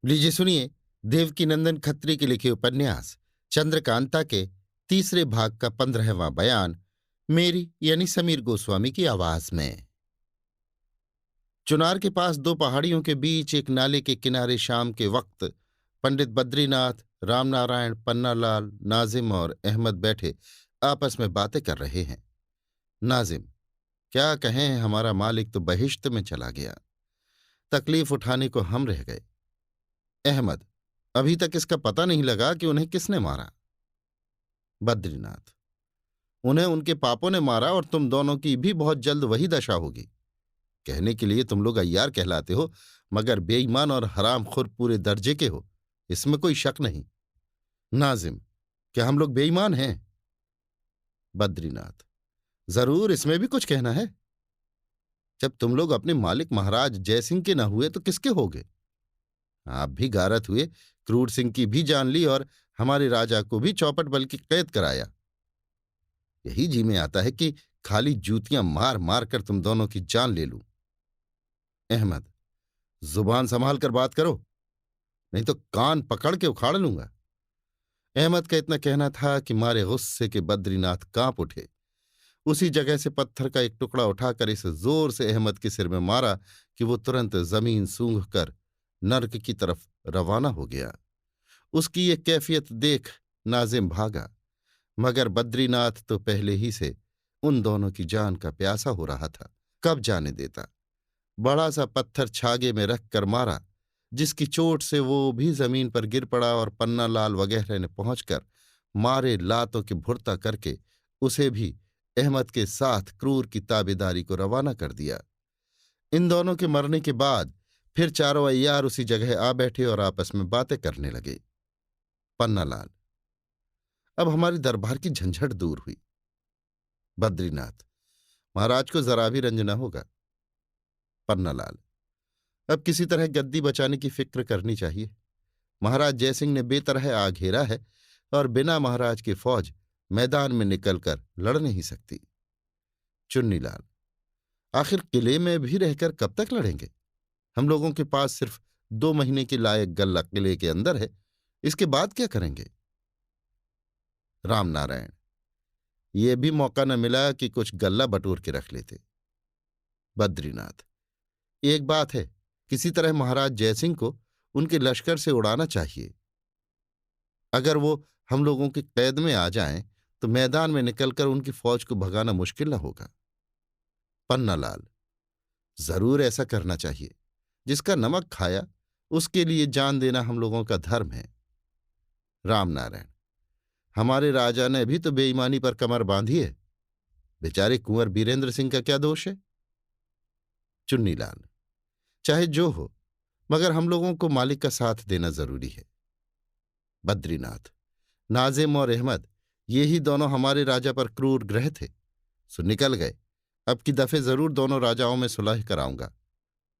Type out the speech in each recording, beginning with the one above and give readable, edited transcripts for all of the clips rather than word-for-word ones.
लीजिए सुनिए देवकीनंदन खत्री के लिखे उपन्यास चंद्रकांता के तीसरे भाग का 15वां बयान मेरी यानी समीर गोस्वामी की आवाज में। चुनार के पास दो पहाड़ियों के बीच एक नाले के किनारे शाम के वक्त पंडित बद्रीनाथ, रामनारायण, पन्नालाल, नाजिम और अहमद बैठे आपस में बातें कर रहे हैं। नाजिम: क्या कहें, हमारा मालिक तो बहिश्त में चला गया। तकलीफ उठाने को हम रह गए। अहमद: अभी तक इसका पता नहीं लगा कि उन्हें किसने मारा। बद्रीनाथ: उन्हें उनके पापों ने मारा और तुम दोनों की भी बहुत जल्द वही दशा होगी। कहने के लिए तुम लोग अय्यार कहलाते हो, मगर बेईमान और हरामखोर पूरे दर्जे के हो, इसमें कोई शक नहीं। नाजिम: क्या हम लोग बेईमान हैं? बद्रीनाथ: जरूर, इसमें भी कुछ कहना है। जब तुम लोग अपने मालिक महाराज जयसिंह के न हुए तो किसके होगे? आप भी गारत हुए, क्रूर सिंह की भी जान ली और हमारे राजा को भी चौपट बल की कैद कराया। यही जी में आता है कि खाली जूतियां मार मार कर तुम दोनों की जान ले लूं। अहमद: जुबान संभाल कर बात करो, नहीं तो कान पकड़ के उखाड़ लूंगा। अहमद का इतना कहना था कि मारे गुस्से के बद्रीनाथ कांप उठे। उसी जगह से पत्थर का एक टुकड़ा उठाकर इस जोर से अहमद के सिर में मारा कि वो तुरंत जमीन सूंघ कर नर्क की तरफ रवाना हो गया। उसकी ये कैफियत देख नाजिम भागा, मगर बद्रीनाथ तो पहले ही से उन दोनों की जान का प्यासा हो रहा था, कब जाने देता। बड़ा सा पत्थर छागे में रख कर मारा, जिसकी चोट से वो भी जमीन पर गिर पड़ा और पन्नालाल वगैरह ने पहुंचकर मारे लातों की भुरता करके उसे भी अहमद के साथ क्रूर की ताबेदारी को रवाना कर दिया। इन दोनों के मरने के बाद फिर चारों अय्यार उसी जगह आ बैठे और आपस में बातें करने लगे। पन्नालाल: अब हमारी दरबार की झंझट दूर हुई। बद्रीनाथ: महाराज को जरा भी रंज न होगा। पन्नालाल: अब किसी तरह गद्दी बचाने की फिक्र करनी चाहिए। महाराज जयसिंह ने बेतरह आ घेरा है और बिना महाराज की फौज मैदान में निकलकर लड़ नहीं सकती। चुन्नीलाल: आखिर किले में भी रहकर कब तक लड़ेंगे? हम लोगों के पास सिर्फ 2 महीने के लायक गल्ला किले के अंदर है, इसके बाद क्या करेंगे? रामनारायण: ये भी मौका न मिला कि कुछ गल्ला बटोर के रख लेते। बद्रीनाथ: एक बात है, किसी तरह महाराज जयसिंह को उनके लश्कर से उड़ाना चाहिए। अगर वो हम लोगों की कैद में आ जाएं तो मैदान में निकलकर उनकी फौज को भगाना मुश्किल न होगा। पन्नालाल: जरूर ऐसा करना चाहिए। जिसका नमक खाया उसके लिए जान देना हम लोगों का धर्म है। रामनारायण: हमारे राजा ने भी तो बेईमानी पर कमर बांधी है। बेचारे कुंवर बीरेंद्र सिंह का क्या दोष है? चुन्नीलाल: चाहे जो हो, मगर हम लोगों को मालिक का साथ देना जरूरी है। बद्रीनाथ: नाजिम और अहमद, ये ही दोनों हमारे राजा पर क्रूर ग्रह थे, सो निकल गए। अब की दफे जरूर दोनों राजाओं में सुलह कराऊंगा,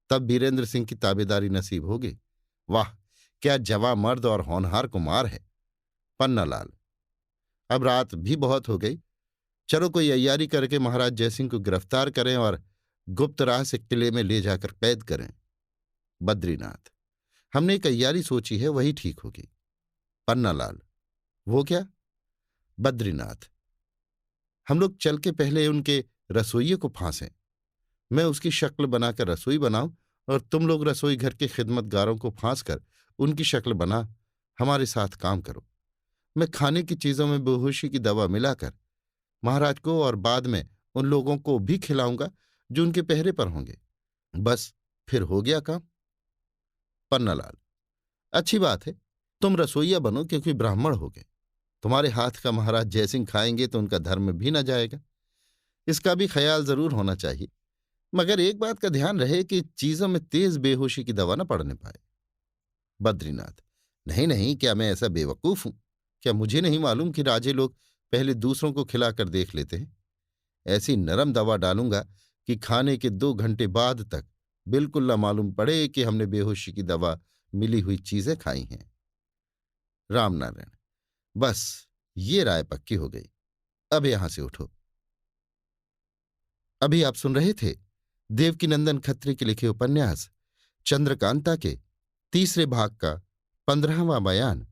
तब बीरेंद्र सिंह की ताबेदारी नसीब होगी। वाह, क्या जवां मर्द और होनहार कुमार है। पन्नालाल: अब रात भी बहुत हो गई, चलो कोई अय्यारी करके महाराज जयसिंह को गिरफ्तार करें और गुप्त राह से किले में ले जाकर कैद करें। बद्रीनाथ: हमने एक अय्यारी सोची है, वही ठीक होगी। पन्नालाल: वो क्या? बद्रीनाथ: हम लोग चल के पहले उनके रसोइये को फांसें। मैं उसकी शक्ल बनाकर रसोई बनाऊं और तुम लोग रसोई घर के खिदमतगारों को फांस कर उनकी शक्ल बना हमारे साथ काम करो। मैं खाने की चीजों में बेहोशी की दवा मिलाकर महाराज को और बाद में उन लोगों को भी खिलाऊंगा जो उनके पहरे पर होंगे। बस, फिर हो गया काम। पन्नालाल: अच्छी बात है, तुम रसोइया बनो, क्योंकि ब्राह्मण होगे। तुम्हारे हाथ का महाराज जयसिंह खाएंगे तो उनका धर्म भी न जाएगा। इसका भी ख्याल जरूर होना चाहिए, मगर एक बात का ध्यान रहे कि चीजों में तेज बेहोशी की दवा न पड़ने पाए। बद्रीनाथ: नहीं नहीं, क्या मैं ऐसा बेवकूफ हूं? क्या मुझे नहीं मालूम कि राजे लोग पहले दूसरों को खिलाकर देख लेते हैं? ऐसी नरम दवा डालूंगा कि खाने के 2 घंटे बाद तक बिल्कुल न मालूम पड़े कि हमने बेहोशी की दवा मिली हुई चीजें खाई हैं। रामनारायण: बस, ये राय पक्की हो गई। अब यहां से उठो। अभी आप सुन रहे थे देवकीनंदन खत्री के लिखे उपन्यास चंद्रकांता के तीसरे भाग का 15वां बयान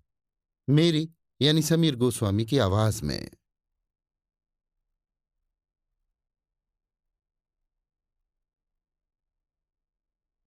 मेरी यानी समीर गोस्वामी की आवाज में।